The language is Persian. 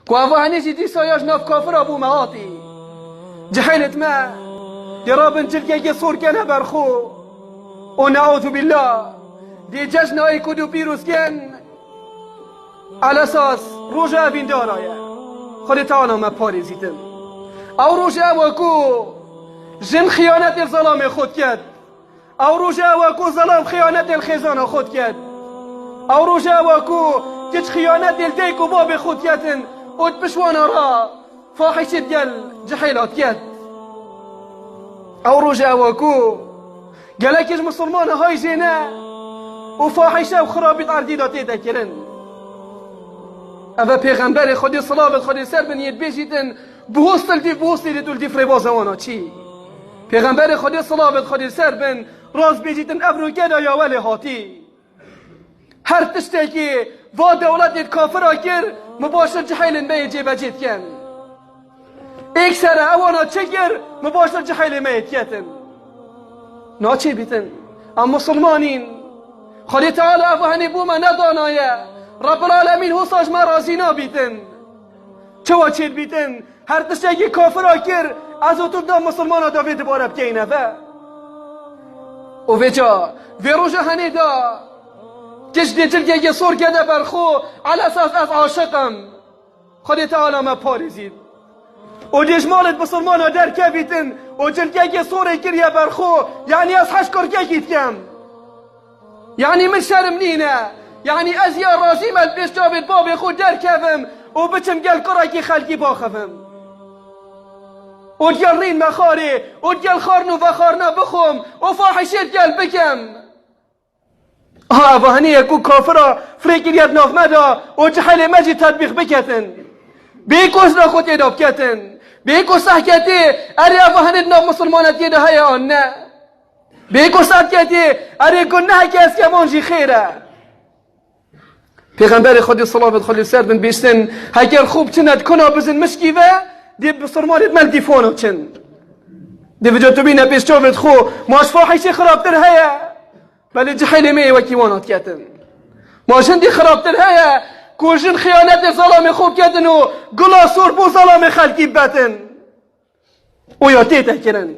قوافهني جدي ساياج ناف كافر ابو مهاتي جحيلت ما يرابن تلك صور كان برخو ونعوذ بالله دي ججنا يكودو بيروس كان على اساس روجا بين دارايا خلي تعالى ما باريزيتن او روجا وكو جن خيانة الظلام خود كد او روجا وكو ظلام خيانة الخزانة خود كد او روجا وكو تج خيانة الديكو باب خود كدن ود بشوانا را فاحشة ديال جحيلات كد او روجا وكو قالك مسلمان هاي زينة وفاحشة وخرابط عرديدة تذكرن اما پیغمبر خودی صلوات خودی سر بنید بیجیدن بوستل دول دی فریباز وانا چی پیغمبر خودی صلوات خودی سر بن راز بیجیدن ابرو گدا یا ولی هاتی هر تشتکی و دولت کافر کر مباشر جحیل می جیب جید کن ایک سر اوانا چگر مباشر جحیل می کتن ناچی بیتن اما مسلمانین خودی تعالی افهنی بوما ندانایه رب العالمین حساش ما رازی نابیتن چوا چید بیتن هر تشتگی کافر کر از او تو مسلمان ها داوید باره بکینه و ویجا ویروژه هنی دا کشتی جلگه سور کده برخو على اساس از عاشقم خودی تعالی ما پاریزید و جشمالت مسلمان ها در که بیتن و جلگه سور کریه برخو یعنی از حشکر که گید کم یعنی من شرم نینه يعني ازيا رازيم البيش جابت بابي خود در كفم وبتم قال كراكي خلقي باخفم وديال رين مخاري وديال خارنو فخارنا بخم وفاحشيت قال بكم ها فهني يكون كافرة فريق اليد ناف مدى وجحل مجي تطبيق بكتن بيكوز ناخد يدا بكتن بيكوز صحكتي اري فهني ناف مسلمانات يدا هيا انا بيكوز صحكتي اري قلنا كاس كمانجي خيره پیغمبر خودی صلوات خودی سر بن بیستن هگر خوب چند کنا بزن مشکی و دی بسرمانت من دیفونو چند دی وجا تو بینه پیش چوبت خو ماش فاحشه خرابتر هیا بلی جحیل می وکیوانات کتن ماشن دی خرابتر هیا کوشن خیانت ظلام خوب کتن و گلا سور بو ظلام خلقی بتن و یا تیته کرن